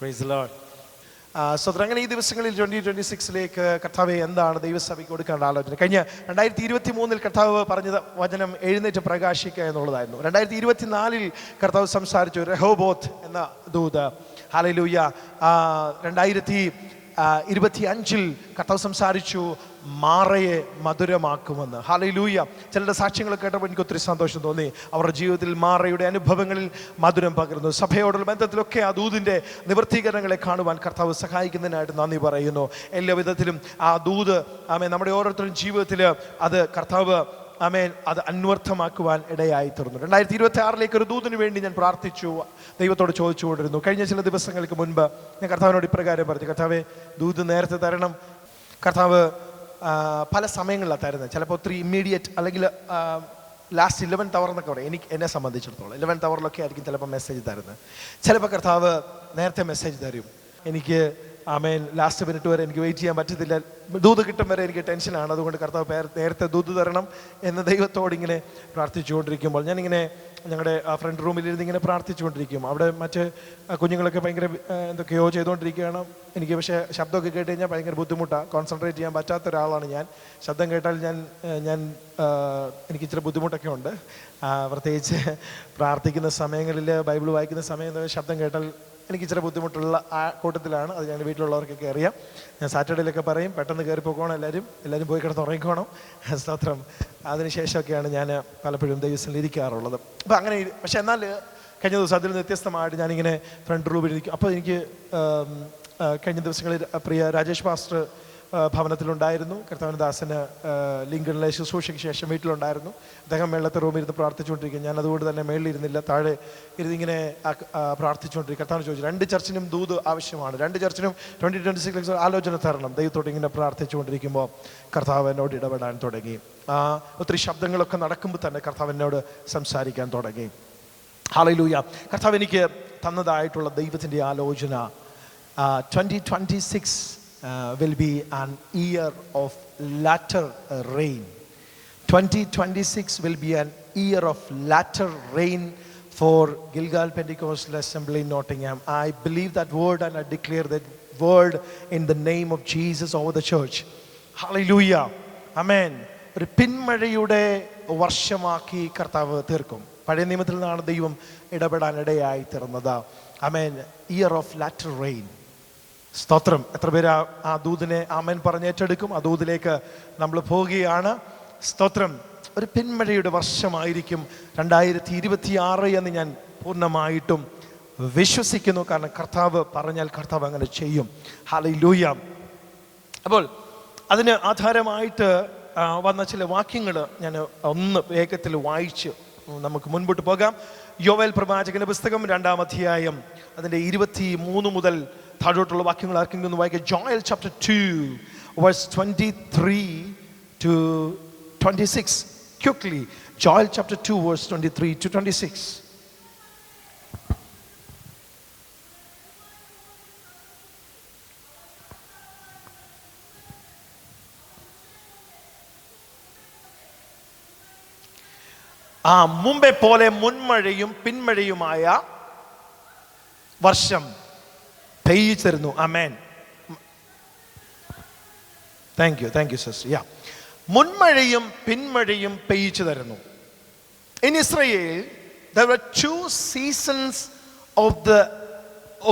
Price the Lord. അങ്ങനെ ഈ ദിവസങ്ങളിൽ 2026 കർത്താവെ എന്താണ് ദൈവസഭയ്ക്ക് കൊടുക്കേണ്ട ആലോചന? കഴിഞ്ഞ 2023 കർത്താവ് പറഞ്ഞ വചനം എഴുന്നേറ്റ് പ്രകാശിക്കുക എന്നുള്ളതായിരുന്നു. 2024 കർത്താവ് സംസാരിച്ചു രഹോബോത്ത് എന്ന ദൂത്. ഹല്ലേലൂയ. 2025 കർത്താവ് സംസാരിച്ചു മാറയെ മധുരമാക്കുമെന്ന്. ഹല്ലേലൂയ. ചിലരുടെ സാക്ഷ്യങ്ങൾ കേട്ടപ്പോൾ എനിക്ക് ഒത്തിരി സന്തോഷം തോന്നി. അവരുടെ ജീവിതത്തിൽ മാറയുടെ അനുഭവങ്ങളിൽ മധുരം പകരുന്നു. സഭയോടുള്ള ബന്ധത്തിലൊക്കെ ആ ദൂതിൻ്റെ നിവൃത്തീകരണങ്ങളെ കാണുവാൻ കർത്താവ് സഹായിക്കുന്നതിനായിട്ട് നന്ദി പറയുന്നു. എല്ലാ വിധത്തിലും ആ ദൂത് നമ്മുടെ ഓരോരുത്തരും ജീവിതത്തിൽ അത് കർത്താവ് അത് അന്വർത്ഥമാക്കുവാൻ ഇടയായി തീർന്നു. 2026 ഒരു ദൂതിന് വേണ്ടി ഞാൻ പ്രാർത്ഥിച്ചു, ദൈവത്തോട് ചോദിച്ചുകൊണ്ടിരുന്നു. കഴിഞ്ഞ ചില ദിവസങ്ങൾക്ക് മുൻപ് ഞാൻ കർത്താവിനോട് ഇപ്രകാരം പറഞ്ഞു, കർത്താവെ ദൂത് നേരത്തെ തരണം. കർത്താവ് പല സമയങ്ങളിലാണ് തരുന്നത്. ചിലപ്പോൾ ഒത്തിരി ഇമ്മീഡിയറ്റ് അല്ലെങ്കിൽ ലാസ്റ്റ് 11th hour എന്നൊക്കെ പറയും. എന്നെ സംബന്ധിച്ചിടത്തോളം 11th hour ചിലപ്പോൾ മെസ്സേജ് തരുന്നത്. ചിലപ്പോൾ കർത്താവ് നേരത്തെ മെസ്സേജ് തരും. എനിക്ക് ലാസ്റ്റ് മിനിറ്റ് വരെ എനിക്ക് വെയിറ്റ് ചെയ്യാൻ പറ്റത്തില്ല, ദൂത് കിട്ടും വരെ എനിക്ക് ടെൻഷനാണ്, അതുകൊണ്ട് കർത്താവ് നേരത്തെ ദൂത് തരണം എന്ന് ദൈവത്തോട് ഇങ്ങനെ പ്രാർത്ഥിച്ചുകൊണ്ടിരിക്കുമ്പോൾ ഞാനിങ്ങനെ ഞങ്ങളുടെ ഫ്രണ്ട് റൂമിലിരുന്ന് ഇങ്ങനെ പ്രാർത്ഥിച്ചുകൊണ്ടിരിക്കും. അവിടെ മറ്റ് കുഞ്ഞുങ്ങളൊക്കെ ഭയങ്കര എന്തൊക്കെയോ ചെയ്തുകൊണ്ടിരിക്കുകയാണ്. എനിക്ക് പക്ഷേ ശബ്ദമൊക്കെ കേട്ട് കഴിഞ്ഞാൽ ഭയങ്കര ബുദ്ധിമുട്ടാണ്, കോൺസെൻട്രേറ്റ് ചെയ്യാൻ പറ്റാത്ത ഒരാളാണ് ഞാൻ. ശബ്ദം കേട്ടാൽ എനിക്ക് ഇച്ചിരി ബുദ്ധിമുട്ടൊക്കെ ഉണ്ട്. പ്രത്യേകിച്ച് പ്രാർത്ഥിക്കുന്ന സമയങ്ങളിൽ ബൈബിൾ വായിക്കുന്ന സമയത്ത് ശബ്ദം കേട്ടാൽ എനിക്ക് ഇച്ചിരി ബുദ്ധിമുട്ടുള്ള ആ കൂട്ടത്തിലാണ്. അത് ഞങ്ങളുടെ വീട്ടിലുള്ളവർക്കൊക്കെ അറിയാം. ഞാൻ സാറ്റർഡേയിലൊക്കെ പറയും പെട്ടെന്ന് കയറി പോകണം, എല്ലാവരും പോയി കിടന്ന് ഉറങ്ങിക്കോണം, സ്തോത്രം. അതിനുശേഷമൊക്കെയാണ് ഞാൻ പലപ്പോഴും ദൈവത്തിൽ ഇരിക്കാറുള്ളത്. അപ്പം അങ്ങനെ. പക്ഷെ എന്നാൽ കഴിഞ്ഞ ദിവസം അതിൽ നിന്ന് വ്യത്യസ്തമായിട്ട് ഞാനിങ്ങനെ ഫ്രണ്ട് റൂമിലിരിക്കും. അപ്പോൾ എനിക്ക് കഴിഞ്ഞ ദിവസങ്ങളിൽ പ്രിയ രാജേഷ് പാസ്റ്റർ ഭവനത്തിലുണ്ടായിരുന്നു. കർത്താവിൻ്റെ ദാസന് ലിങ്കണിലെ ശുശ്രൂഷയ്ക്ക് ശേഷം വീട്ടിലുണ്ടായിരുന്നു. അദ്ദേഹം മേളത്തെ റൂമിലിരുന്ന് പ്രാർത്ഥിച്ചുകൊണ്ടിരിക്കും. ഞാൻ അതുകൊണ്ട് തന്നെ മേളിലിരുന്നില്ല, താഴെ ഇരുന്നിങ്ങനെ പ്രാർത്ഥിച്ചുകൊണ്ടിരിക്കും. കർത്താവിന് ചോദിച്ചു, 2 ചർച്ചിനും ദൂത് ആവശ്യമാണ്, 2 ചർച്ചിനും 2026 ആലോചന തരണം. ദൈവത്തോട് ഇങ്ങനെ പ്രാർത്ഥിച്ചുകൊണ്ടിരിക്കുമ്പോൾ കർത്താവ് എന്നോട് ഇടപെടാൻ തുടങ്ങി. ഒത്തിരി ശബ്ദങ്ങളൊക്കെ നടക്കുമ്പോൾ തന്നെ കർത്താവ് എന്നോട് സംസാരിക്കാൻ തുടങ്ങി. ഹല്ലേലൂയ. കർത്താവ് എനിക്ക് തന്നതായിട്ടുള്ള ദൈവത്തിൻ്റെ ആലോചന 2026 will be an year of latter rain. 2026 will be an year of latter rain for Gilgal Pentecostal Assembly Nottingham. I believe that word and I declare that word in the name of Jesus over the church. Hallelujah. Amen. ഒരു പിന്മഴയുടെ വർഷമാക്കി കർത്താവ് തീർക്കും. പഴയ നിയമത്തിൽ നിന്നാണ് ദൈവം ഇടപെടാനിടയായി തീർന്നത്. ആമേൻ. Year of latter rain. സ്തോത്രം. എത്ര പേര് ആ ദൂതിനെ ആമേൻ പറഞ്ഞ് ഏറ്റെടുക്കും? ആ ദൂതിലേക്ക് നമ്മൾ പോവുകയാണ്. സ്തോത്രം. ഒരു പിന്മഴയുടെ വർഷമായിരിക്കും 2026 എന്ന് ഞാൻ പൂർണ്ണമായിട്ടും വിശ്വസിക്കുന്നു. കാരണം കർത്താവ് പറഞ്ഞാൽ കർത്താവ് അങ്ങനെ ചെയ്യും. ഹല്ലേലൂയ. അപ്പോൾ അതിന് ആധാരമായിട്ട് വന്ന ചില വാക്യങ്ങൾ ഞാൻ ഒന്ന് വേഗത്തിൽ വായിച്ച് നമുക്ക് മുൻപോട്ട് പോകാം. യോവേൽ പ്രവാചകന്റെ പുസ്തകം 2-ാം അധ്യായം അതിൻ്റെ 23 മുതൽ താഴോട്ടുള്ള വാക്യങ്ങൾ ആർക്കെങ്കിലും ഒന്ന് വായിക്കാം. Joel chapter 2 verse 23 to 26. Quickly. Joel chapter 2 verse 23 to 26. മുമ്പേ പോലെ മുൻമഴയും പിന്മഴയുമായ വർഷം പെയ്യിച്ചിരുന്നു. ആമേൻ. Thank you sister. യാ. മുൻമഴയും പിന്മഴയും പെയ്യിച്ചു തരുന്നു. In Israel there were 2 seasons of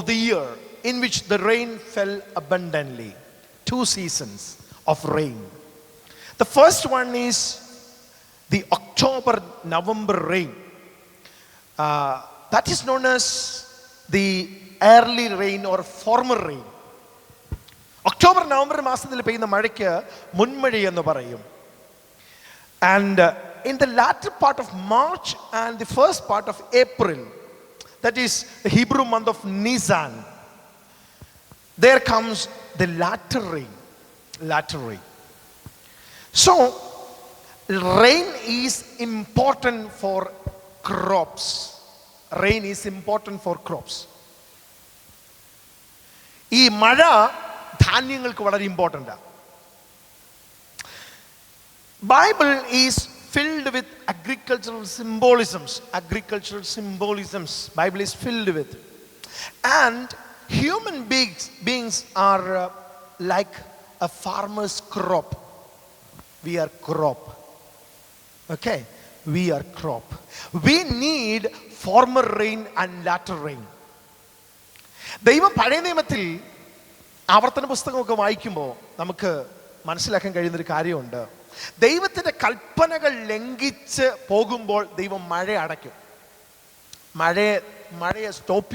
the year in which the rain fell abundantly. 2 seasons of rain. The first one is the October-November rain. That is known as the early rain or former rain. October November മാസത്തിൽ പെയ്യുന്ന മഴയ്ക്ക് മുൻമഴ എന്ന് പറയും. And in the latter part of March and the first part of April, that is the Hebrew month of Nisan, there comes the latter rain. So rain is important for crops. ഈ മഴ ധാന്യങ്ങൾക്ക് വളരെ important ആണ്. Bible is filled with agricultural symbolisms. Bible is filled with. And Human beings are like a farmer's crop. We are crop. Okay? We are crop. We need former rain and latter rain. ദൈവം പഴയ നിയമത്തിൽ ആവർത്തന പുസ്തകമൊക്കെ വായിക്കുമ്പോൾ നമുക്ക് മനസ്സിലാക്കാൻ കഴിയുന്നൊരു കാര്യമുണ്ട്. ദൈവത്തിൻ്റെ കൽപ്പനകൾ ലംഘിച്ച് പോകുമ്പോൾ ദൈവം മഴ അടയ്ക്കും. മഴയെ സ്റ്റോപ്പ്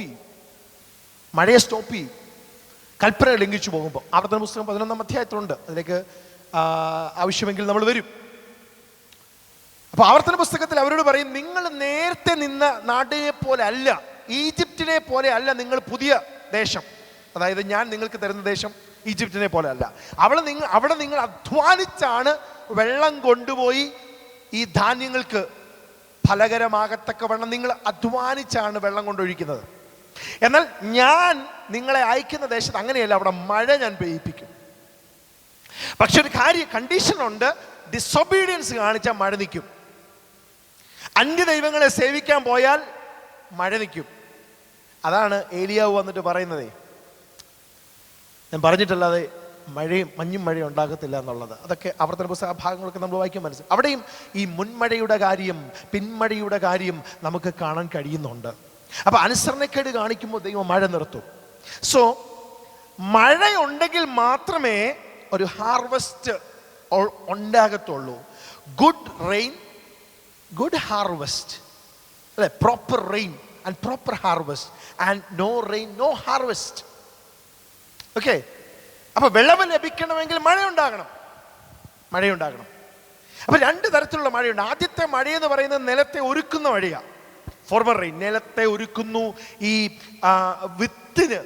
ചെയ്യും. കൽപ്പനകൾ ലംഘിച്ചു പോകുമ്പോൾ. ആവർത്തന പുസ്തകം 11-ാം അധ്യായത്തിലുണ്ട്. അതിലേക്ക് ആവശ്യമെങ്കിൽ നമ്മൾ വരും. അപ്പോൾ ആവർത്തന പുസ്തകത്തിൽ അവരോട് പറയും, നിങ്ങൾ നേരത്തെ നിന്ന നാടിനെ പോലെ അല്ല, ഈജിപ്തിനെ പോലെ അല്ല നിങ്ങൾ പുതിയ ദേശം. അതായത് ഞാൻ നിങ്ങൾക്ക് തരുന്ന ദേശം ഈജിപ്തിനെ പോലെ അല്ല. അവിടെ നിങ്ങൾ അധ്വാനിച്ചാണ് വെള്ളം കൊണ്ടുപോയി ഈ ധാന്യങ്ങൾക്ക് ഫലകരമാകത്തക്കവണ്ണം നിങ്ങൾ അധ്വാനിച്ചാണ് വെള്ളം കൊണ്ടൊഴിക്കുന്നത്. എന്നാൽ ഞാൻ നിങ്ങളെ അയക്കുന്ന ദേശത്ത് അങ്ങനെയല്ല, അവിടെ മഴ ഞാൻ പെയ്യിപ്പിക്കും. പക്ഷെ ഒരു കണ്ടീഷനുണ്ട്, ഡിസൊബീഡിയൻസ് കാണിച്ചാൽ മഴ നിൽക്കും. അന്യദൈവങ്ങളെ സേവിക്കാൻ പോയാൽ മഴ നിൽക്കും. അതാണ് ഏലിയാവ് വന്നിട്ട് പറയുന്നത്. ഞാൻ പറഞ്ഞിട്ടല്ലാതെ മഞ്ഞും മഴയും ഉണ്ടാകത്തില്ല എന്നുള്ളത്. അതൊക്കെ ആവർത്തന പുസ്തക ഭാഗങ്ങളൊക്കെ നമ്മൾ വായിക്കാൻ മനസ്സിലാവും. അവിടെയും ഈ മുൻമഴയുടെ കാര്യം, പിന്മഴയുടെ കാര്യം നമുക്ക് കാണാൻ കഴിയുന്നുണ്ട്. അപ്പൊ അനുസരണക്കേട് കാണിക്കുമ്പോൾ ദൈവം മഴ നിർത്തും. സോ മഴയുണ്ടെങ്കിൽ മാത്രമേ ഒരു ഹാർവസ്റ്റ് ഉണ്ടാകത്തുള്ളൂ. ഗുഡ് റെയിൻ, ഗുഡ് ഹാർവസ്റ്റ്, അല്ലെ? Proper rain and proper harvest, and no rain no harvest. Okay? അപ്പൊ വെള്ളം ലഭിക്കണമെങ്കിൽ മഴയുണ്ടാകണം. അപ്പൊ രണ്ട് തരത്തിലുള്ള മഴയുണ്ട്. ആദ്യത്തെ മഴയെന്ന് പറയുന്നത് നിലത്തെ ഒരുക്കുന്ന മഴയാണ്. ഫോർമർ റെയിൻ നിലത്തെ ഒരുക്കുന്നു. ഈ വിത്തിന്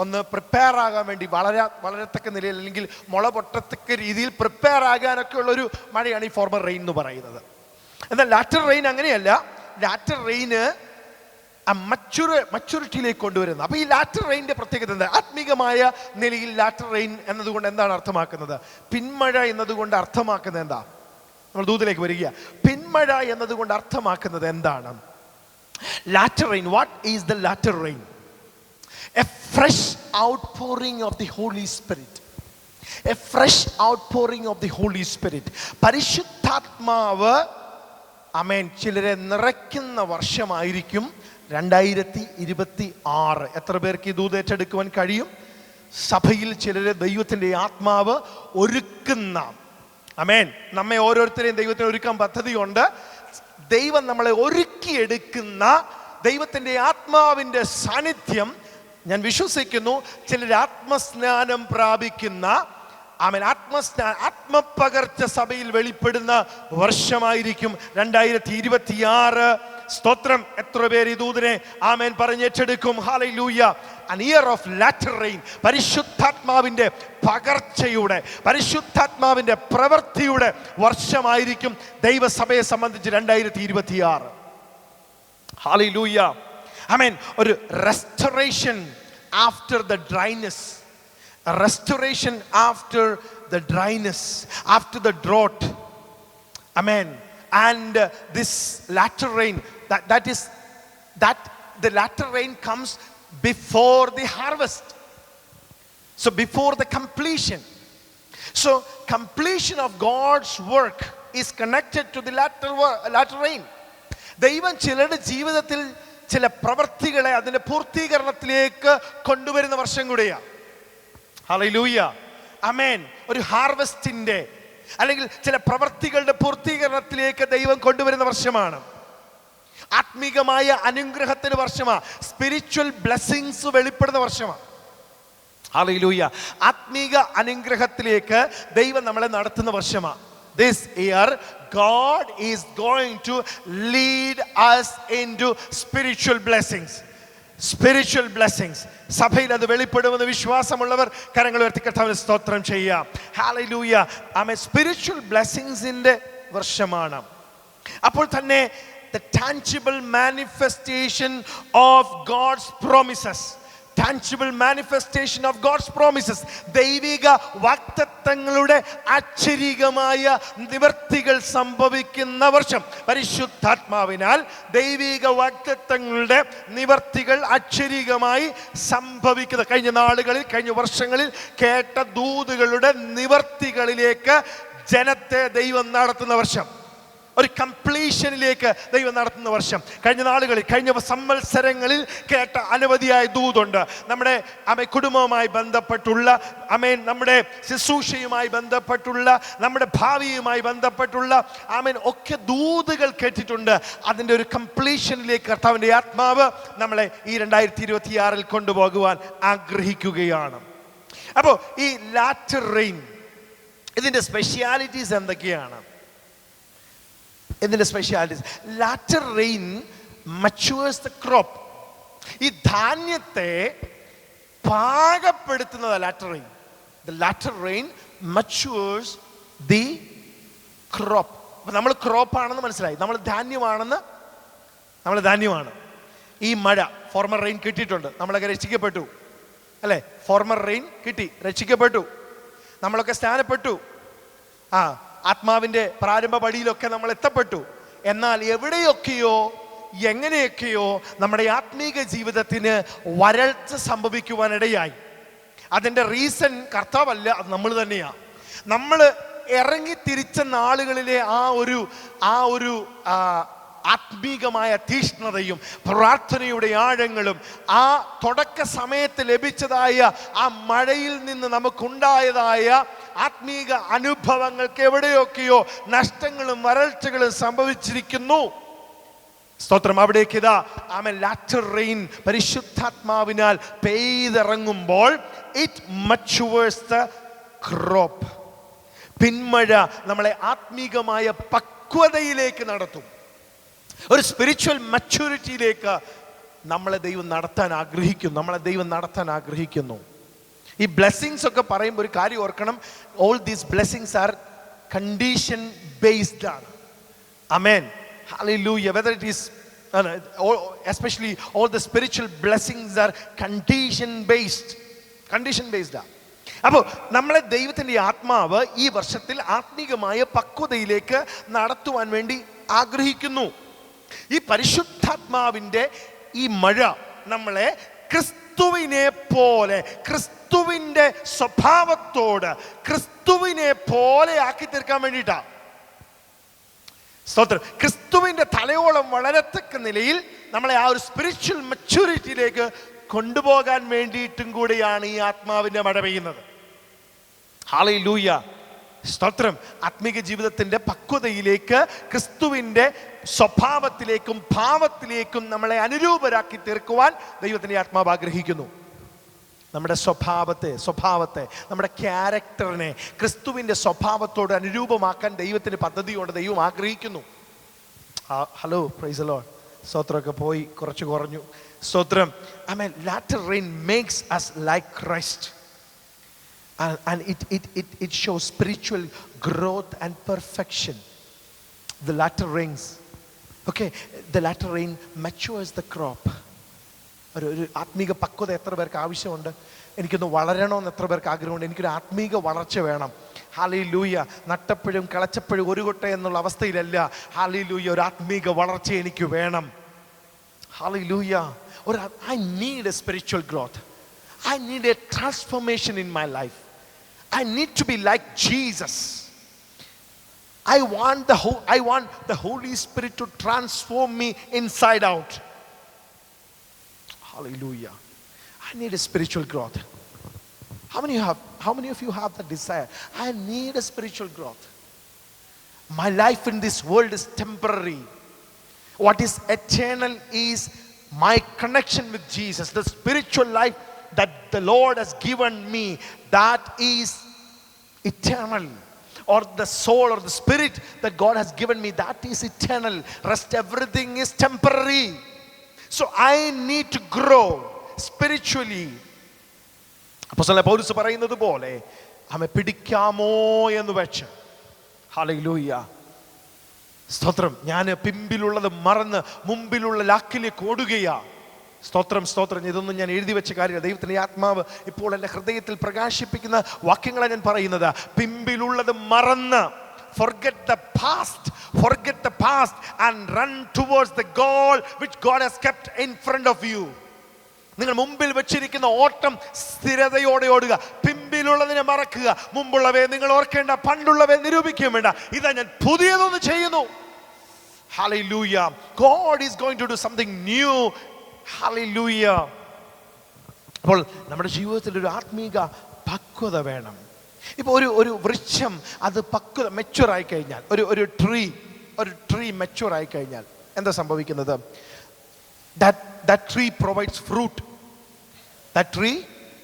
ഒന്ന് പ്രിപ്പയർ ആകാൻ വേണ്ടി വളരത്തക്ക നിലയിൽ, അല്ലെങ്കിൽ മുള പൊട്ടത്തക്ക രീതിയിൽ പ്രിപ്പയർ ആകാനൊക്കെ ഉള്ളൊരു മഴയാണ് ഈ ഫോർമർ റെയിൻ എന്ന് പറയുന്നത്. എന്നാൽ ലാറ്റർ റെയിൻ അങ്ങനെയല്ല. ലാറ്റർ റെയിന് മച്യൂരിറ്റിയിലേക്ക് കൊണ്ടുവരുന്നത്. അപ്പൊ ഈ ലാറ്റർ റെയിൻ്റെ പ്രത്യേകത എന്താ? ആത്മീകമായ നിലയിൽ ലാറ്റർ റെയിൻ എന്നതുകൊണ്ട് എന്താണ് അർത്ഥമാക്കുന്നത്? പിന്മഴ എന്നതുകൊണ്ട് അർത്ഥമാക്കുന്നത് എന്താ? നമ്മൾ ദൂതിലേക്ക് വരിക. പിന്മഴ എന്നതുകൊണ്ട് അർത്ഥമാക്കുന്നത് എന്താണ്? Latter rain. What is the latter rain? A fresh outpouring of the holy spirit. A fresh outpouring of the holy spirit. പരിശുദ്ധാത്മാവ് ആമേൻ ചിലരെ നിറയ്ക്കുന്ന വർഷമായിരിക്കും 2026. എത്ര പേർക്ക് ഈ ദൂത് ഏറ്റെടുക്കുവാൻ കഴിയും? സഭയിൽ ചിലരെ ദൈവത്തിൻ്റെ ആത്മാവ് ഒരുക്കുന്ന, ആമേൻ, നമ്മെ ഓരോരുത്തരെയും ദൈവത്തിന് ഒരുക്കാൻ പദ്ധതിയുണ്ട്. ദൈവം നമ്മളെ ഒരുക്കിയെടുക്കുന്ന ദൈവത്തിൻ്റെ ആത്മാവിൻ്റെ സാന്നിധ്യം ഞാൻ വിശ്വസിക്കുന്നു. ചിലർ ആത്മസ്നാനം പ്രാപിക്കുന്ന, ആമേൻ, ആത്മപകർച്ച സഭയിൽ വെളിപ്പെടുന്ന വർഷമായിരിക്കും 2026. സ്തോത്രം. എത്ര പേര് ഈ ദൂതനെ ആമേൻ പറഞ്ഞേറ്റെടുക്കും? Hallelujah. an year of latter rain. പരിശുദ്ധാത്മാവിന്റെ പകർച്ചയുടെ, പരിശുദ്ധാത്മാവിന്റെ പ്രവൃത്തിയുടെ വർഷമായിരിക്കും ദൈവസഭയെ സംബന്ധിച്ച് 2026. ഹല്ലേലൂയ. ആമേൻ. ഒരു restoration after the dryness. A restoration after the dryness, after the drought. Amen. And this latter rain, that the latter rain comes before the harvest. So before the completion. So completion of God's work is connected to the latter rain. ദൈവം ചിലരുടെ ജീവിതത്തിൽ ചില പ്രവൃത്തികളെ അതിന്റെ പൂർത്തീകരണത്തിലേക്ക് കൊണ്ടുവരുന്ന വർഷം കൂടിയാണ്. Hallelujah. ആമേൻ. ഒരു ഹാർവസ്റ്റിന്റെ അല്ലെങ്കിൽ ചില പ്രവൃത്തികളുടെ പൂർത്തീകരണത്തിലേക്ക് ദൈവം കൊണ്ടുവരുന്ന വർഷമാണ്. ആത്മീകമായ അനുഗ്രഹത്തിന് വർഷമാണ്. സ്പിരിച്വൽ ബ്ലെസ്സിങ്സ് വെളിപ്പെടുന്ന വർഷമാണ്. ഹല്ലേലൂയ. ആത്മീക അനുഗ്രഹത്തിലേക്ക് ദൈവം നമ്മളെ നടത്തുന്ന വർഷമാണ്. This year God is going to lead us into spiritual blessings. Spiritual blessings. സഭയിൽ അത് വെളിപ്പെടുമെന്ന് വിശ്വാസമുള്ളവർ കരങ്ങൾ ഉയർത്തി കർത്താവിന് സ്തോത്രം ചെയ്യാം. ഹല്ലേലൂയ. ആമേൻ. സ്പിരിച്വൽ ബ്ലെസ്സിങ്സിന്റെ വർഷമാണ്. അപ്പോൾ തന്നെ the tangible manifestation of God's promises. tangible manifestation of God's promises. ദൈവിക വാഗ്ദത്തങ്ങളുടെ ആശ്ചര്യമായ നിവർത്തികൾ സംഭവിക്കുന്ന വർഷം. പരിശുദ്ധാത്മാവിനാൽ ദൈവിക വാഗ്ദത്തങ്ങളുടെ നിവർത്തികൾ ആശ്ചര്യമായി സംഭവിക്കുന്ന കഴിഞ്ഞ നാളുകളിൽ, കഴിഞ്ഞ വർഷങ്ങളിൽ കേട്ട ദൂതുകളുടെ നിവർത്തികളിലേക്ക് ജനത്തെ ദൈവം നടത്തുന്ന വർഷം. ഒരു കംപ്ലീഷനിലേക്ക് ദൈവം നടത്തുന്ന വർഷം. കഴിഞ്ഞ നാളുകളിൽ, കഴിഞ്ഞ സംവത്സരങ്ങളിൽ കേട്ട അനവധിയായ ദൂതുണ്ട്. നമ്മുടെ കുടുംബവുമായി ബന്ധപ്പെട്ടുള്ള, നമ്മുടെ ശുശ്രൂഷയുമായി ബന്ധപ്പെട്ടുള്ള, നമ്മുടെ ഭാവിയുമായി ബന്ധപ്പെട്ടുള്ള ഒക്കെ ദൂതുകൾ കേട്ടിട്ടുണ്ട്. അതിൻ്റെ ഒരു കംപ്ലീഷനിലേക്ക് കർത്താവിൻ്റെ ആത്മാവ് നമ്മളെ ഈ 2026 കൊണ്ടുപോകുവാൻ ആഗ്രഹിക്കുകയാണ്. അപ്പോൾ ഈ ലാറ്റർ റെയിൻ, ഇതിൻ്റെ സ്പെഷ്യാലിറ്റീസ് എന്തൊക്കെയാണ്? ഇതിൻ്റെ specialities, latter rain matures the crop. ഈ ധാന്യത്തെ പാകപ്പെടുത്തുന്നത് latter rain. The latter rain matures the crop. അപ്പം നമ്മൾ ക്രോപ്പാണെന്ന് മനസ്സിലായി, നമ്മൾ ധാന്യമാണ്. ഈ മഴ, ഫോർമർ റെയിൻ കിട്ടിയിട്ടുണ്ട്, നമ്മളൊക്കെ രക്ഷിക്കപ്പെട്ടു അല്ലേ? ഫോർമർ റെയിൻ കിട്ടി, രക്ഷിക്കപ്പെട്ടു, നമ്മളൊക്കെ സ്നാനപ്പെട്ടു, ആത്മാവിൻ്റെ പ്രാരംഭ പടിയിലൊക്കെ നമ്മൾ എത്തപ്പെട്ടു. എന്നാൽ എവിടെയൊക്കെയോ എങ്ങനെയൊക്കെയോ നമ്മുടെ ആത്മീക ജീവിതത്തിന് വരൾച്ച സംഭവിക്കുവാനിടയായി. അതിൻ്റെ റീസൺ കർത്താവല്ല, അത് നമ്മൾ തന്നെയാണ്. നമ്മൾ ഇറങ്ങി തിരിച്ച നാളുകളിലെ ആ ഒരു ആത്മീകമായ തീഷ്ണതയും പ്രാർത്ഥനയുടെ ആഴങ്ങളും ആ തുടക്ക സമയത്ത് ലഭിച്ചതായ ആ മഴയിൽ നിന്ന് നമുക്കുണ്ടായതായ ആത്മീക അനുഭവങ്ങൾക്ക് എവിടെയൊക്കെയോ നഷ്ടങ്ങളും വരൾച്ചകളും സംഭവിച്ചിരിക്കുന്നു. സ്തോത്രം. അവിടേക്ക് ഇതാ ലാറ്റർ റെയിൻ പരിശുദ്ധാത്മാവിനാൽ പെയ്തിറങ്ങുമ്പോൾ ഇറ്റ് മച്യൂവേഴ്സ് ദ ക്രോപ്പ്. പിന്മഴ നമ്മളെ ആത്മീകമായ പക്വതയിലേക്ക് നടത്തും, ഒരു സ്പിരിച്വൽ മച്യൂരിറ്റിയിലേക്ക് നമ്മളെ ദൈവം നടത്താൻ ആഗ്രഹിക്കുന്നു. ഈ ബ്ലെസ്സിങ്സ് ഒക്കെ പറയുമ്പോൾ ഒരു കാര്യം ഓർക്കണം, all these blessings are condition based ആണ്. ആമേൻ, ഹല്ലേലൂയ. Whether it is especially all the spiritual blessings are condition based. അപ്പോൾ നമ്മളെ ദൈവത്തിൻ്റെ ആത്മാവ് ഈ വർഷത്തിൽ ആത്മീകമായ പക്വതയിലേക്ക് നടത്തുവാൻ വേണ്ടി ആഗ്രഹിക്കുന്നു. ഈ പരിശുദ്ധാത്മാവിൻ്റെ ഈ മഴ നമ്മളെ ക്രിസ്തുവിനെ പോലെ, ക്രിസ്തുവിൻ്റെ സ്വഭാവത്തോട് ക്രിസ്തുവിനെ പോലെ ആക്കി തീർക്കാൻ വേണ്ടിയിട്ടാണ്. സ്തോത്രം. ക്രിസ്തുവിൻ്റെ തലയോളം വളരത്തക്ക നിലയിൽ നമ്മളെ ആ ഒരു സ്പിരിച്വൽ മച്യൂരിറ്റിയിലേക്ക് കൊണ്ടുപോകാൻ വേണ്ടിയിട്ടും കൂടിയാണ് ഈ ആത്മാവിൻ്റെ മഴ പെയ്യുന്നത്. ഹല്ലേലൂയ, സ്തോത്രം. ആത്മീക ജീവിതത്തിൻ്റെ പക്വതയിലേക്ക്, ക്രിസ്തുവിൻ്റെ സ്വഭാവത്തിലേക്കും ഭാവത്തിലേക്കും നമ്മളെ അനുരൂപരാക്കി തീർക്കുവാൻ ദൈവത്തിൻ്റെ ആത്മാവ് ആഗ്രഹിക്കുന്നു. നമ്മുടെ സ്വഭാവത്തെ നമ്മുടെ ക്യാരക്ടറിനെ ക്രിസ്തുവിൻ്റെ സ്വഭാവത്തോട് അനുരൂപമാക്കാൻ ദൈവത്തിന് പദ്ധതിയോടെ ദൈവം ആഗ്രഹിക്കുന്നു. Hello, praise the lord. സ്തോത്രമൊക്കെ പോയി കുറച്ച് കുറഞ്ഞു. സ്തോത്രം. ആമേൻ. Latter rain makes us like Christ. And it shows spiritual growth and perfection. The latter rains, okay, the latter rain matures the crop. ഒരു ആത്മീക പക്വത എത്ര പേർക്ക് ആവശ്യമുണ്ട്? എനിക്കൊന്ന് വളരണമെന്ന് എത്ര പേർക്ക് ആഗ്രഹമുണ്ട്? എനിക്കൊരു ആത്മീക വളർച്ച വേണം. ഹല്ലേലൂയ. നട്ടപ്പോഴും കിളച്ചപ്പോഴും ഒരു കൊട്ട എന്നുള്ള അവസ്ഥയിലല്ല. ഹല്ലേലൂയ. ഒരു ആത്മീക വളർച്ച എനിക്ക് വേണം. Hallelujah. I need a spiritual growth. I need a transformation in my life. I need to be like Jesus. I want the Holy Spirit to transform me inside out. Hallelujah. I need a spiritual growth. How many of you have that desire? I need a spiritual growth. My life in this world is temporary. What is eternal is my connection with Jesus. The spiritual life that the Lord has given me, that is eternal. Or the soul or the spirit that God has given me, that is eternal. Rest everything is temporary. So I need to grow spiritually. അപ്പോസ്തലൻ പൗലോസ് പറയുന്നത് പോലെ ആമേ പിടിക്കാമോ എന്ന് വെച്ച്. Hallelujah, സ്തോത്രം. ഞാൻ പിമ്പിലുള്ളത് മറന്ന് മുമ്പിലുള്ള ലാക്കിലേക്ക് ഓടുകയാ. സ്തോത്രം, സ്തോത്രം. ഇതൊന്നും ഞാൻ എഴുതി വെച്ച കാര്യമില്ല. ദൈവത്തിൻ്റെ ആത്മാവ് ഇപ്പോൾ എൻ്റെ ഹൃദയത്തിൽ പ്രകാശിപ്പിക്കുന്ന വാക്യങ്ങളാണ് ഞാൻ പറയുന്നത്. പിമ്പിലുള്ളത് മറന്ന്, forget the past and run towards the goal which God has kept in front of you. നിങ്ങൾ മുമ്പിൽ വെച്ചിരിക്കുന്ന ഓട്ടം സ്ഥിരതയോടെ ഓടുക. പിമ്പിലുള്ളതിനെ മറക്കുക. മുമ്പുള്ളവയെ നിങ്ങൾ ഓർക്കേണ്ട, പണ്ടുള്ളവയെ നിരൂപിക്കുകയും വേണ്ട. ഇതാ ഞാൻ പുതിയതൊന്ന് ചെയ്യുന്നു. Hallelujah. God is going to do something new. Hallelujah. അപ്പോൾ നമ്മുടെ ജീവിതത്തിൽ ഒരു ആത്മീക പക്വത വേണം. ഇപ്പോൾ ഒരു വൃക്ഷം അത് പക്വത മെച്യൂർ ആയി കഴിഞ്ഞാൽ, ഒരു ട്രീ മെച്യൂർ ആയി കഴിഞ്ഞാൽ എന്താ സംഭവിക്കുന്നത്? That tree provides fruit. That tree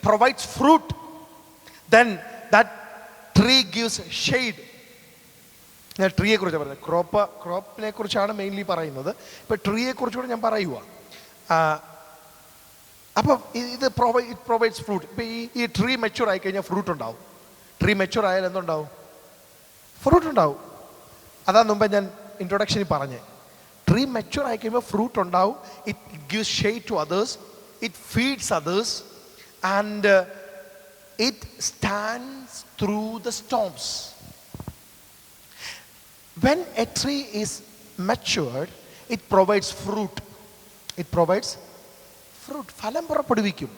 provides fruit. Then that tree gives shade. ഞാൻ ട്രീയെ കുറിച്ച് പറയുന്നത്, ക്രോപ്പിനെ കുറിച്ചാണ് മെയിൻലി പറയുന്നത്. ഇപ്പം ട്രീയെ കുറിച്ചുകൂടെ ഞാൻ പറയുക. അപ്പം ഇത് പ്രൊവൈഡ്സ് ഫ്രൂട്ട്. ഇപ്പം ഈ ട്രീ മെച്യൂർ ആയി കഴിഞ്ഞാൽ ഫ്രൂട്ട് ഉണ്ടാവും. ട്രീ മെച്യൂർ ആയാൽ എന്തുണ്ടാവും? ഫ്രൂട്ട് ഉണ്ടാവും. അതാ മുമ്പേ ഞാൻ ഇൻട്രൊഡക്ഷനിൽ പറഞ്ഞേ. ട്രീ മെച്യൂർ ആയി കഴിയുമ്പോൾ ഫ്രൂട്ട് ഉണ്ടാവും. It gives shade to others, it feeds others, and it stands through the storms. When a tree is matured, it provides fruit. It provides fruit. ഫലം പുറപ്പെടുവിക്കും.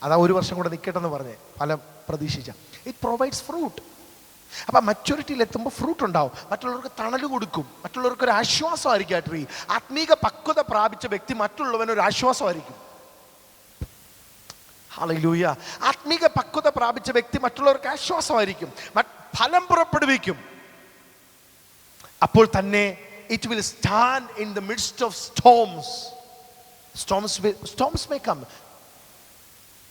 അതാ ഒരു വർഷം കൂടെ നിൽക്കട്ടെ എന്ന് പറഞ്ഞേ, ഫലം പ്രതീക്ഷിച്ച. It provides fruit. അപ്പം മച്യൂരിറ്റിയിൽ എത്തുമ്പോൾ ഫ്രൂട്ട് ഉണ്ടാവും. മറ്റുള്ളവർക്ക് തണൽ കൊടുക്കും. മറ്റുള്ളവർക്ക് ഒരു ആശ്വാസമായിരിക്കും ആ ട്രീ. ആത്മീക പക്വത പ്രാപിച്ച വ്യക്തി മറ്റുള്ളവനൊരു ആശ്വാസമായിരിക്കും. ഹല്ലേലൂയ. ആത്മീക പക്വത പ്രാപിച്ച വ്യക്തി മറ്റുള്ളവർക്ക് ആശ്വാസമായിരിക്കും, ഫലം പുറപ്പെടുവിക്കും. അപ്പോൾ തന്നെ it will stand in the midst of storms. Storms may come.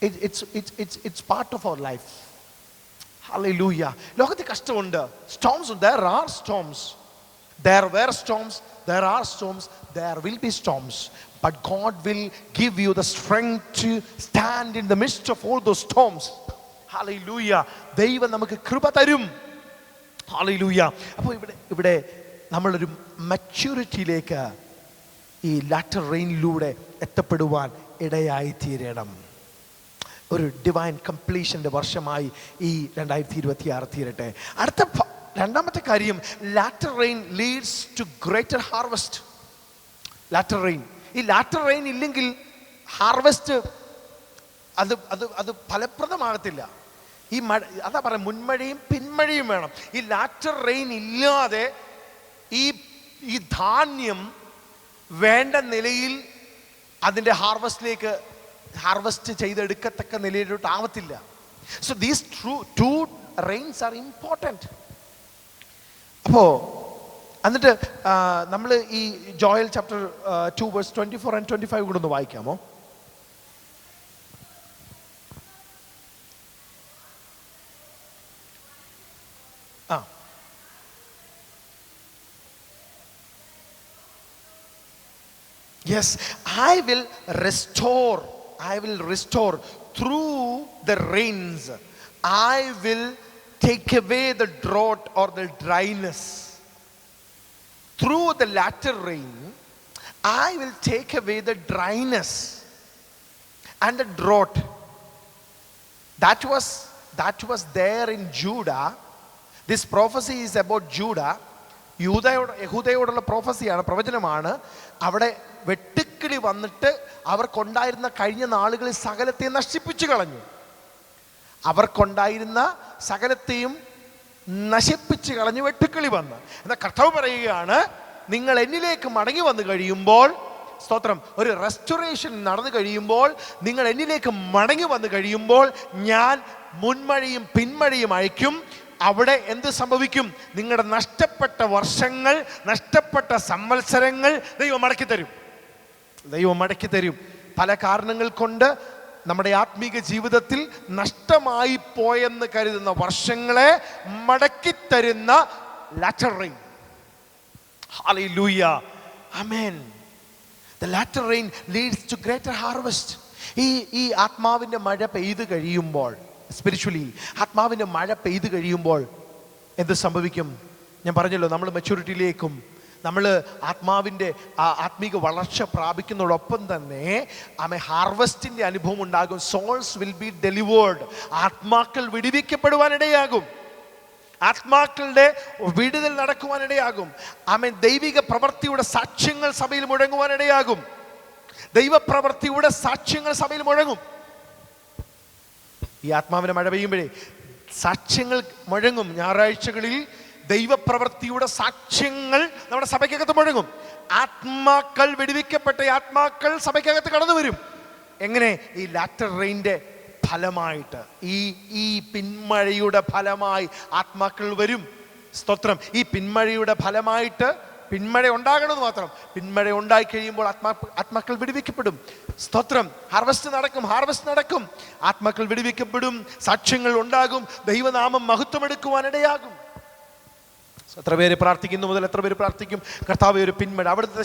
It's part of our life. Hallelujah. ലോകത്തിൽ കഷ്ടമുണ്ട്. Storms, there are storms. There were storms, there are storms, there will be storms. But God will give you the strength to stand in the midst of all those storms. Hallelujah. ദൈവം നമുക്ക് കൃപ തരും. Hallelujah. അപ്പോൾ ഇവിടെ നമ്മളൊരു മച്യൂരിറ്റിയിലേക്ക് ഈ lateral റെയിനിലൂടെ എത്തപ്പെടുവാൻ ഇടയായി തീരണം. ഒരു ഡിവൈൻ കംപ്ലീഷൻ്റെ വർഷമായി ഈ 2026 തീരട്ടെ. രണ്ടാമത്തെ കാര്യം, latter rain leads to greater harvest. Latter rain, ഈ ലാറ്റർ റെയിൻ ഇല്ലെങ്കിൽ ഹാർവെസ്റ്റ് അത് ഫലപ്രദമാകത്തില്ല. ഈ മഴ, അതാ പറയാം, മുൻമഴയും പിന്മഴയും വേണം. ഈ ലാറ്റർ റെയിൻ ഇല്ലാതെ ഈ ധാന്യം വേണ്ട നിലയിൽ അതിൻ്റെ ഹാർവെസ്റ്റ് ചെയ്തെടുക്കത്തക്ക നിലയിലോട്ട് ആവത്തില്ല. So these two rains are important. അപ്പോൾ എന്നിട്ട് നമ്മൾ ഈ ജോയൽ ചാപ്റ്റർ 2 വേഴ്സ് 24 and 25 കൂടെ ഒന്ന് വായിക്കാമോ? Yes, I will restore through the rains. I will take away the drought or the dryness. Through the latter rain, I will take away the dryness and the drought. That was there in Judah. This prophecy is about Judah. യഹൂദയോടുള്ള പ്രോഫസിയാണ്, പ്രവചനമാണ്. അവിടെ വെട്ടുക്കിളി വന്നിട്ട് അവർക്കുണ്ടായിരുന്ന കഴിഞ്ഞ നാളുകളിൽ സകലത്തെയും നശിപ്പിച്ചു കളഞ്ഞു. അവർക്കുണ്ടായിരുന്ന സകലത്തെയും നശിപ്പിച്ചു കളഞ്ഞു വെട്ടുക്കിളി വന്ന്. എന്നാൽ കർത്താവ് പറയുകയാണ്, നിങ്ങൾ എന്നിലേക്ക് മടങ്ങി വന്നു കഴിയുമ്പോൾ, സ്തോത്രം, ഒരു റെസ്റ്റോറേഷൻ നടന്നു കഴിയുമ്പോൾ, നിങ്ങൾ എന്നിലേക്ക് മടങ്ങി വന്നു കഴിയുമ്പോൾ ഞാൻ മുൻമഴയും പിന്മഴയും അയക്കും. അവിടെ എന്ത് സംഭവിക്കും? നിങ്ങളുടെ നഷ്ടപ്പെട്ട വർഷങ്ങൾ, നഷ്ടപ്പെട്ട സംവത്സരങ്ങൾ ദൈവം മടക്കി തരും. പല കാരണങ്ങൾ കൊണ്ട് നമ്മുടെ ആത്മീക ജീവിതത്തിൽ നഷ്ടമായി പോയെന്ന് കരുതുന്ന വർഷങ്ങളെ മടക്കിത്തരുന്ന latter rain. Hallelujah. Amen. The latter rain leads to greater harvest. ഈ ആത്മാവിൻ്റെ മഴ പെയ്തു കഴിയുമ്പോൾ, സ്പിരിച്വലി ആത്മാവിൻ്റെ മഴ പെയ്തു കഴിയുമ്പോൾ എന്ത് സംഭവിക്കും? ഞാൻ പറഞ്ഞല്ലോ, നമ്മൾ മെച്യൂരിറ്റിയിലേക്കും നമ്മൾ ആത്മാവിൻ്റെ ആത്മീക വളർച്ച പ്രാപിക്കുന്നതോടൊപ്പം തന്നെ ഹാർവസ്റ്റിൻ്റെ അനുഭവം ഉണ്ടാകും. Souls will be delivered. ആത്മാക്കൾ വിടുവിക്കപ്പെടുവാനിടയാകും. ആത്മാക്കളുടെ വിടുതൽ നടക്കുവാനിടയാകും. ദൈവിക പ്രവൃത്തിയുടെ സാക്ഷ്യങ്ങൾ സഭയിൽ മുഴങ്ങുവാനിടയാകും. ദൈവപ്രവൃത്തിയുടെ സാക്ഷ്യങ്ങൾ സഭയിൽ മുഴങ്ങും. ഈ ആത്മാവിനെ മഴ പെയ്യുമ്പോഴേ സാക്ഷ്യങ്ങൾ മുഴങ്ങും. ഞായറാഴ്ചകളിൽ ദൈവപ്രവൃത്തിയുടെ സാക്ഷ്യങ്ങൾ നമ്മുടെ സഭയ്ക്കകത്ത് മുഴങ്ങും. ആത്മാക്കൾ വിടുവിക്കപ്പെട്ട ആത്മാക്കൾ സഭയ്ക്കകത്ത് കടന്നു വരും. എങ്ങനെ? ഈ ലാറ്റർ റെയിൻ്റെ ഫലമായിട്ട്, ഈ പിന്മഴയുടെ ഫലമായി ആത്മാക്കൾ വരും. സ്തോത്രം. ഈ പിന്മഴയുടെ ഫലമായിട്ട് പിന്മഴ ഉണ്ടാകണമെന്ന് മാത്രം. പിന്മഴ ഉണ്ടായി കഴിയുമ്പോൾ ആത്മാക്കൾ വിടുവിക്കപ്പെടും. സ്തോത്രം. ഹാർവസ്റ്റ് നടക്കും. ആത്മാക്കൾ വിടുവിക്കപ്പെടും. സാക്ഷ്യങ്ങൾ ഉണ്ടാകും. ദൈവനാമം മഹത്വമെടുക്കുവാനിടയാകും. എത്ര പേര് പ്രാർത്ഥിക്കുന്നു മുതൽ എത്ര പേര് പ്രാർത്ഥിക്കും, കർത്താവേ ഒരു പിന്മഴ. അവിടുത്തെ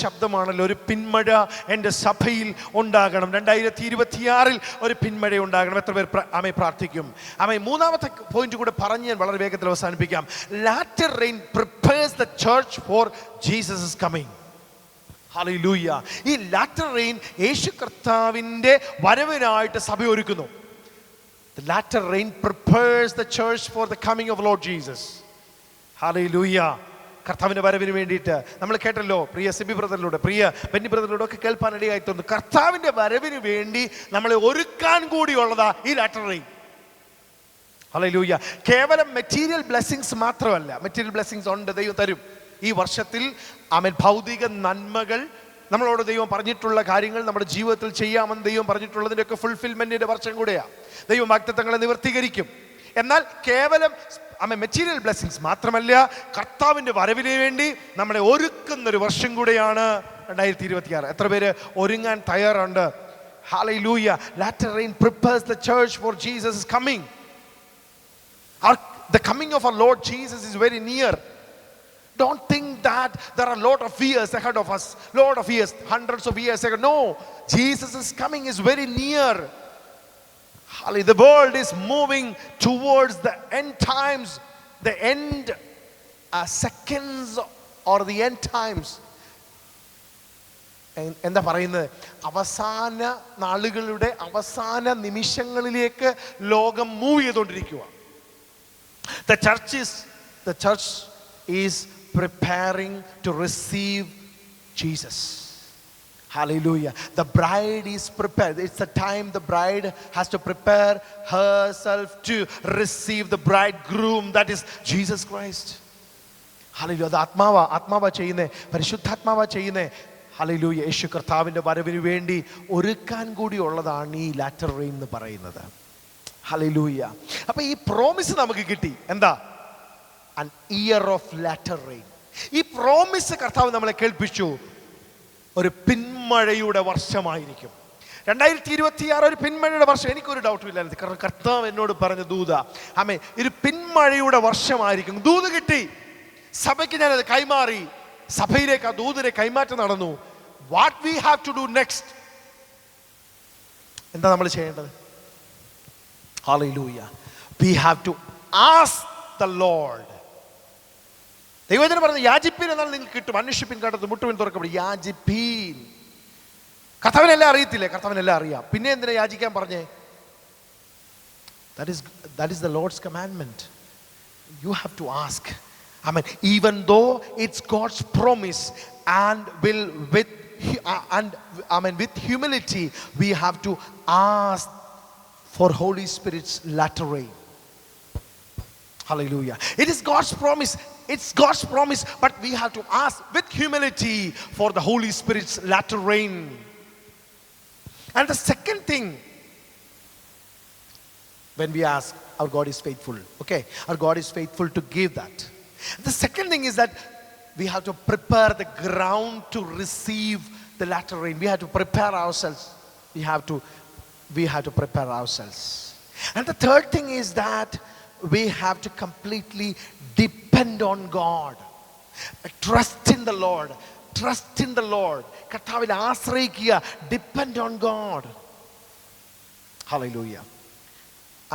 ശബ്ദമാണല്ലോ ഒരു പിന്മഴ എൻ്റെ സഭയിൽ ഉണ്ടാകണം. 2026 ഒരു പിന്മഴ ഉണ്ടാകണം. എത്ര പേർ പ്രാർത്ഥിക്കും? മൂന്നാമത്തെ പോയിന്റ് കൂടെ പറഞ്ഞ് ഞാൻ വളരെ വേഗത്തിൽ അവസാനിപ്പിക്കാം. Latter rain prepares the church for Jesus is coming. Hallelujah. ഈ ലാറ്റർ റെയിൻ യേശു കർത്താവിൻ്റെ വരവിനായിട്ട് സഭ ഒരുക്കുന്നു. The latter rain prepares the church for the coming of Lord Jesus. Hallelujah. കർത്താവിൻ്റെ വരവിന് വേണ്ടിയിട്ട് നമ്മൾ കേട്ടല്ലോ, പ്രിയ സിബി ബ്രദറിലൂടെ, പ്രിയ ബെന്നി ബ്രദറിലൂടെ ഒക്കെ കേൾപ്പാനിടയായി തോന്നുന്നു. കർത്താവിൻ്റെ വരവിന് വേണ്ടി നമ്മളെ ഒരുക്കാൻ കൂടിയുള്ളതാ ഈ ലാറ്റർ റെയിൻ. ഹല്ലേലൂയ. കേവലം മെറ്റീരിയൽ ബ്ലെസ്സിങ്സ് മാത്രമല്ല. മെറ്റീരിയൽ ബ്ലെസ്സിങ്സ് ഉണ്ട്, ദൈവം തരും. ഈ വർഷത്തിൽ ഭൗതിക നന്മകൾ, നമ്മളോട് ദൈവം പറഞ്ഞിട്ടുള്ള കാര്യങ്ങൾ നമ്മുടെ ജീവിതത്തിൽ ചെയ്യാമെന്ന് ദൈവം പറഞ്ഞിട്ടുള്ളതിൻ്റെയൊക്കെ ഫുൾഫിൽമെൻറ്റിൻ്റെ വർഷം കൂടെയാണ്. ദൈവം വാഗ്ദത്തങ്ങളെ നിവർത്തീകരിക്കും. എന്നാൽ കേവലം മെറ്റീരിയൽ ബ്ലെസ്സിങ്സ് മാത്രമല്ല, കർത്താവിൻ്റെ വരവിന് വേണ്ടി നമ്മളെ ഒരുക്കുന്നൊരു വർഷം കൂടെയാണ് 2026. എത്ര പേര് ഒരുങ്ങാൻ തയ്യാറുണ്ട്? Hallelujah. Latter rain prepares the church for Jesus' coming. The coming of our Lord Jesus is very near. Don't think that there are a lot of years ahead of us, hundreds of years ahead. No, Jesus' coming is very near. The world is moving towards the end times, the end seconds or the end times. എന്താ പറയുന്നത്? അവസാന നാളുകളുടെ അവസാന നിമിഷങ്ങളിലേക്ക് ലോകം move ചെയ്തുകൊണ്ടിരിക്കുക. The church is preparing to receive Jesus. Hallelujah. The bride is prepared. It's the time the bride has to prepare herself to receive the bridegroom, that is Jesus Christ. Hallelujah. അത് ആത്മാവാ ചെയ്യുന്നേ, പരിശുദ്ധാത്മാവാ ചെയ്യുന്നേ. Hallelujah. യേശു കർത്താവിൻ്റെ വരവിന് വേണ്ടി ഒരുക്കാൻ കൂടി ഉള്ളതാണ് ഈ ലാറ്റർ റെയിൻ എന്ന് പറയുന്നത്. ഹല്ലേലൂയ. അപ്പൊ ഈ പ്രോമിസ് നമുക്ക് കിട്ടി. എന്താ? An year of latter rain. ഈ പ്രോമിസ് കർത്താവ് നമ്മളെ കേൾപ്പിച്ചു. ഒരു പിന്മഴയുടെ വർഷമായിരിക്കും 2026. ഒരു പിന്മഴയുടെ വർഷം. എനിക്കൊരു ഡൗട്ടും ഇല്ലായിരുന്നു. കാരണം കർത്താവ് എന്നോട് പറഞ്ഞ ദൂത ഒരു പിന്മഴയുടെ വർഷമായിരിക്കും. ദൂത് കിട്ടി. സഭയ്ക്ക് ഞാനത് കൈമാറി. സഭയിലേക്ക് ആ ദൂതിനെ കൈമാറ്റം നടന്നു. What we have to do next? എന്താ നമ്മൾ ചെയ്യേണ്ടത്? Hallelujah. We have to ask the Lord. ദൈവജനം പറഞ്ഞു, യാചിപ്പീൻ എന്നാൽ നിങ്ങൾക്ക് കിട്ടും, അന്വേഷിപ്പിൻ കണ്ടെത്തും, മുട്ടുവിൻ തുറക്കപ്പെടും. യാചിപ്പീൻ. കർത്താവിനെല്ലാം അറിയത്തില്ലേ? കർത്താവിനെല്ലാം അറിയാം. പിന്നെ എന്തിനാ യാചിക്കാൻ പറഞ്ഞേ? That is the Lord's commandment. You have to ask. Even though it's God's promise, and with humility we have to ask for Holy Spirit's latter rain. Hallelujah. It is God's promise. It's God's promise, but we have to ask with humility for the Holy Spirit's latter rain. And the second thing, when we ask, our God is faithful. Okay, our God is faithful to give that. The second thing is that we have to prepare the ground to receive the latter rain. We have to prepare ourselves. We have to prepare ourselves. And the third thing is that we have to completely depend on God. Trust in the Lord. Trust in the Lord. കർത്താവിൽ ആശ്രയിക്കുക. Depend on God. Hallelujah.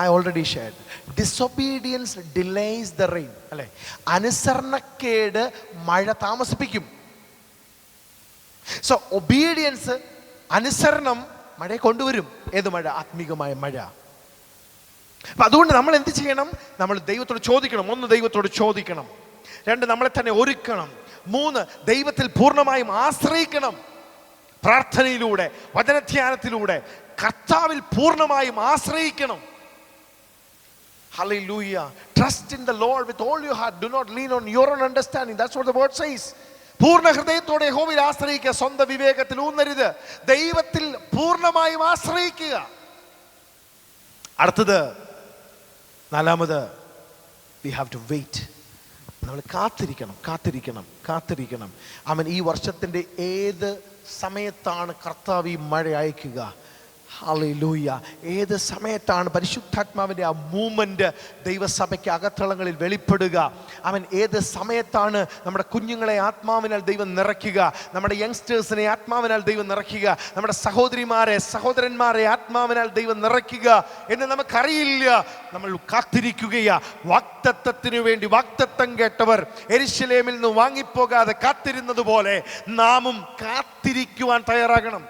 I already shared. Disobedience delays the rain. അല്ലേ? അനുസരണക്കേട് മഴ താമസിപ്പിക്കും. So obedience, അനുസരണം മഴയെ കൊണ്ടുവരും. ഏത് മഴ? ആത്മീകമായ മഴ. അപ്പം അതുകൊണ്ട് നമ്മൾ എന്ത് ചെയ്യണം? നമ്മൾ ദൈവത്തോട് ചോദിക്കണം. 1, ദൈവത്തോട് ചോദിക്കണം. 2, നമ്മളെ തന്നെ ഒരുക്കണം. 3, ദൈവത്തിൽ പൂർണ്ണമായും ആശ്രയിക്കണം. പ്രാർത്ഥനയിലൂടെ, വചനധ്യാനത്തിലൂടെ കർത്താവിൽ പൂർണ്ണമായും ആശ്രയിക്കണം. Hallelujah. Trust in the Lord with all your heart. Do not lean on your own understanding. That's what the word says. പൂർണ്ണ ഹൃദയത്തോടെ യഹോവയിൽ ആശ്രയിക്കുക, സ്വന്തം വിവേകത്തിൽ ഊന്നരുത്. ദൈവത്തിൽ പൂർണ്ണമായും ആശ്രയിക്കുക. അടുത്തത്, 4, we have to wait. നമ്മൾ കാത്തിരിക്കണം. അവൻ ഈ വർഷത്തിൻ്റെ ഏത് സമയത്താണ് കർത്താവ് ഈ മഴ അയക്കുക? ഹല്ലേലൂയ. ഏത് സമയത്താണ് പരിശുദ്ധാത്മാവിൻ്റെ ആ മൂവ്മെൻറ്റ് ദൈവസഭയ്ക്ക് അകത്തളങ്ങളിൽ വെളിപ്പെടുക? അവൻ ഏത് സമയത്താണ് നമ്മുടെ കുഞ്ഞുങ്ങളെ ആത്മാവിനാൽ ദൈവം നിറയ്ക്കുക, നമ്മുടെ യങ്സ്റ്റേഴ്സിനെ ആത്മാവിനാൽ ദൈവം നിറയ്ക്കുക, നമ്മുടെ സഹോദരന്മാരെ ആത്മാവിനാൽ ദൈവം നിറയ്ക്കുക എന്ന് നമുക്കറിയില്ല. നമ്മൾ കാത്തിരിക്കുകയാ. വാഗ്ദത്തത്തിനു വേണ്ടി വാഗ്ദത്തം കേട്ടവർ യെരൂശലേമിൽ നിന്ന് വാങ്ങിപ്പോകാതെ കാത്തിരുന്നത് പോലെ നാമും കാത്തിരിക്കുവാൻ തയ്യാറാകണം.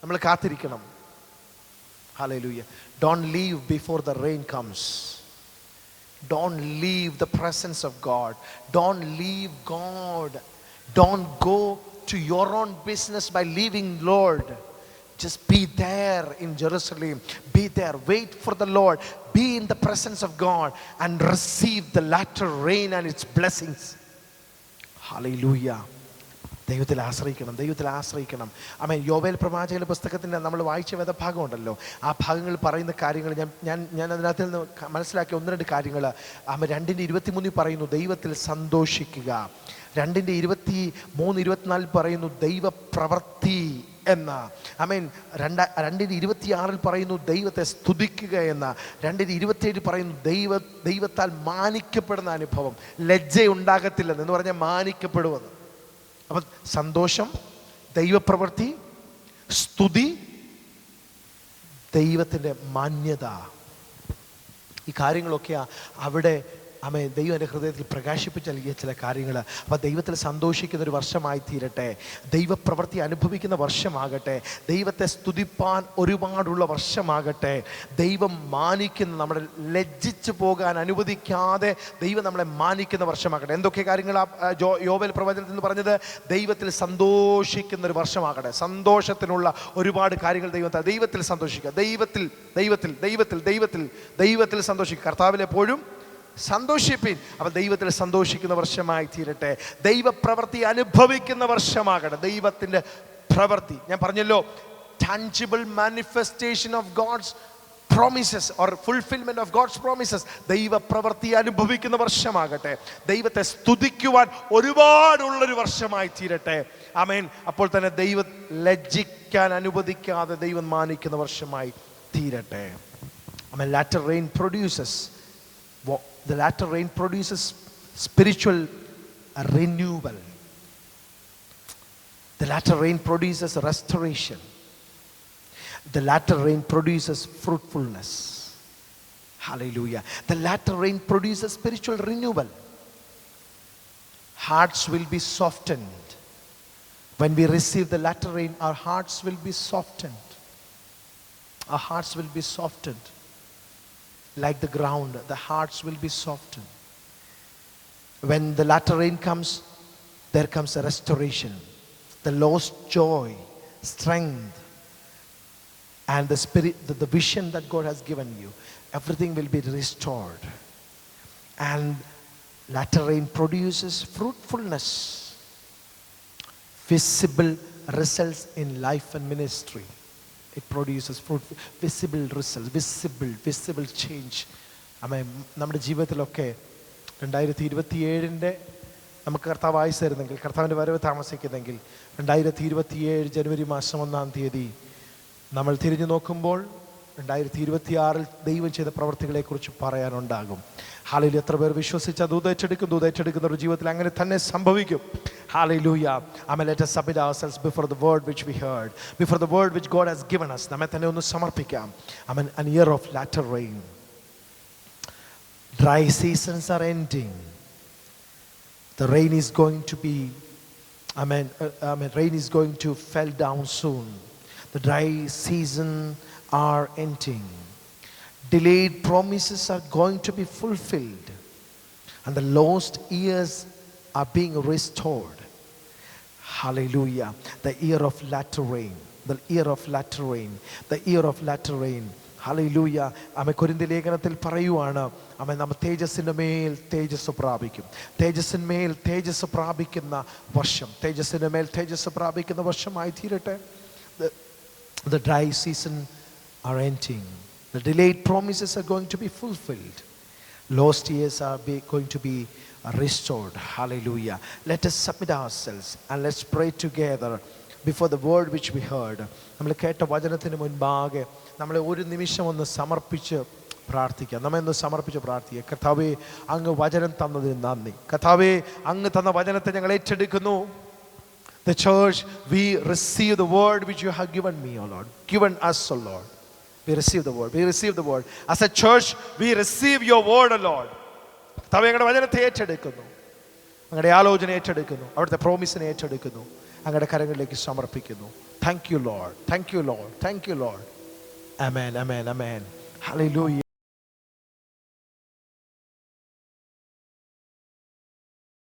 നമ്മൾ കാത്തിരിക്കണം. Hallelujah. Don't leave before the rain comes. Don't leave the presence of God. Don't leave God. Don't go to your own business by leaving Lord. Just be there in Jerusalem. Be there. Wait for the Lord. Be in the presence of God and receive the latter rain and its blessings. Hallelujah. ദൈവത്തിൽ ആശ്രയിക്കണം. യോവേൽ പ്രവാചകന്റെ പുസ്തകത്തിൻ്റെ നമ്മൾ വായിച്ച വേദഭാഗം ഉണ്ടല്ലോ, ആ ഭാഗങ്ങൾ പറയുന്ന കാര്യങ്ങൾ ഞാൻ അതിനകത്ത് നിന്ന് മനസ്സിലാക്കിയ 1-2 കാര്യങ്ങൾ. 2:23 പറയുന്നു ദൈവത്തിൽ സന്തോഷിക്കുക. 2:23-24 പറയുന്നു ദൈവപ്രവൃത്തി എന്ന. 2:26 പറയുന്നു ദൈവത്തെ സ്തുതിക്കുക എന്ന. 2:27 പറയുന്നു ദൈവത്താൽ മാനിക്കപ്പെടുന്ന അനുഭവം. ലജ്ജയുണ്ടാകത്തില്ലെന്ന് എന്ന് പറഞ്ഞാൽ മാനിക്കപ്പെടുമെന്ന്. അപ്പം സന്തോഷം, ദൈവപ്രവൃത്തി, സ്തുതി, ദൈവത്തിൻ്റെ മാന്യത, ഈ കാര്യങ്ങളൊക്കെയാ അവിടെ ദൈവം എൻ്റെ ഹൃദയത്തിൽ പ്രകാശിപ്പിച്ച് നൽകിയ ചില കാര്യങ്ങൾ. അപ്പോൾ ദൈവത്തിൽ സന്തോഷിക്കുന്ന ഒരു വർഷമായി തീരട്ടെ. ദൈവപ്രവൃത്തി അനുഭവിക്കുന്ന വർഷമാകട്ടെ. ദൈവത്തെ സ്തുതിപ്പാൻ ഒരുപാടുള്ള വർഷമാകട്ടെ. ദൈവം മാനിക്കുന്ന, നമ്മളെ ലജ്ജിച്ചു പോകാൻ അനുവദിക്കാതെ ദൈവം നമ്മളെ മാനിക്കുന്ന വർഷമാകട്ടെ. എന്തൊക്കെ കാര്യങ്ങളാണ് യോവേൽ പ്രവചനത്തിൽ നിന്ന് പറഞ്ഞത്? ദൈവത്തിൽ സന്തോഷിക്കുന്ന ഒരു വർഷമാകട്ടെ. സന്തോഷത്തിനുള്ള ഒരുപാട് കാര്യങ്ങൾ ദൈവത്തിൽ സന്തോഷിക്കുക. ദൈവത്തിൽ സന്തോഷിക്കുക. കർത്താവിൽ എപ്പോഴും സന്തോഷിപ്പിൻ. അപ്പോൾ ദൈവത്തിൽ സന്തോഷിക്കുന്ന വർഷമായി തീരട്ടെ. ദൈവപ്രവൃത്തി അനുഭവിക്കുന്ന വർഷമാകട്ടെ. ദൈവത്തിൻ്റെ പ്രവൃത്തി, ഞാൻ പറഞ്ഞല്ലോ, tangible manifestation of God's promises or fulfillment of God's promises. ദൈവപ്രവൃത്തി അനുഭവിക്കുന്ന വർഷമാകട്ടെ. ദൈവത്തെ സ്തുതിക്കുവാൻ ഒരുപാടുള്ളൊരു വർഷമായി തീരട്ടെ. ആമേൻ. അപ്പോൾ തന്നെ ദൈവം ലജ്ജിക്കാൻ അനുവദിക്കാതെ ദൈവം മാനിക്കുന്ന വർഷമായി തീരട്ടെ. ആമേൻ. The latter rain produces spiritual renewal. The latter rain produces restoration. The latter rain produces fruitfulness. Hallelujah. The latter rain produces spiritual renewal. Hearts will be softened. When we receive the latter rain, our hearts will be softened. Our hearts will be softened. Like the ground, the hearts will be softened. When the latter rain comes, there comes a restoration. The lost joy, strength, and the spirit, the vision that God has given you, everything will be restored. And latter rain produces fruitfulness, visible results in life and ministry. It produces fruit, visible results, visible change. നമ്മുടെ ജീവിതത്തിലൊക്കെ 2027 നമുക്ക് കർത്താവ് ആയുസ്സ് തരുന്നെങ്കിൽ, കർത്താവിൻ്റെ വരവ് താമസിക്കുന്നെങ്കിൽ 2027 ജനുവരി മാസം 1-ാം തീയതി നമ്മൾ തിരിഞ്ഞു നോക്കുമ്പോൾ 2026 ദൈവം ചെയ്ത പ്രവർത്തികളെക്കുറിച്ച് പറയാനുണ്ടാകും. ഹല്ലേലൂയ. എത്ര പേർ വിശ്വസിച്ച ദൂതേറ്റെടുക്കുന്നവരുടെ ജീവിതത്തിൽ അങ്ങനെ തന്നെ സംഭവിക്കും. Hallelujah. Amen. Let us submit ourselves before the word which we heard, before the word which God has given us. നമ്മെ തന്നെ ഒന്ന് സമർപ്പിക്കാം. Amen. An year of latter rain. Dry seasons are ending. The rain is going to be, rain is going to fall down soon. The dry season are ending. Delayed promises are going to be fulfilled. And the lost years are being restored. Hallelujah. The year of latter rain. The year of latter rain. The year of latter rain. ഹല്ലേലൂയ. ആമേൻ. കൊരിന്ത്യർ ലേഖനത്തിൽ പറയുവാണ്, ആമേൻ, നമ്മൾ തേജസ്സിൻ്റെ മേൽ തേജസ് പ്രാപിക്കും. തേജസ്സിന്മേൽ തേജസ് പ്രാപിക്കുന്ന വർഷം, തേജസ്സിൻ്റെ മേൽ തേജസ് പ്രാപിക്കുന്ന വർഷമായി തീരട്ടെ. The dry season are ending. The delayed promises are going to be fulfilled. Lost years are going to be restored. Hallelujah. Let us submit ourselves and let's pray together before the word which we heard. നമ്മൾ കേട്ട വചനത്തിന് മുൻപാകെ നമ്മളെ ഒരു നിമിഷം ഒന്ന് സമർപ്പിച്ച് പ്രാർത്ഥിക്കാം. നമ്മെ ഒന്ന് സമർപ്പിച്ച് പ്രാർത്ഥിക്കുക. കർത്താവേ, അങ്ങ് വചനം തന്നതിന് നന്ദി. കർത്താവേ, അങ്ങ് തന്ന വചനത്തെ ഞങ്ങൾ ഏറ്റെടുക്കുന്നു. The church, we receive the word which you have given me, O Lord. Given us, O Lord. We receive the word. We receive the word. As a church, we receive your word, O Lord. കർത്താവേ, അങ്ങയുടെ വചനത്തെ ഏറ്റെടുക്കുന്നു. അങ്ങയുടെ ആലോചന ഏറ്റെടുക്കുന്നു. അവിടുത്തെ പ്രോമിസിനെ ഏറ്റെടുക്കുന്നു. അങ്ങയുടെ കരങ്ങളിലേക്ക് സമർപ്പിക്കുന്നു. Thank you, Lord. Thank you, Lord. Thank you, Lord. Amen. Amen. Amen. Hallelujah.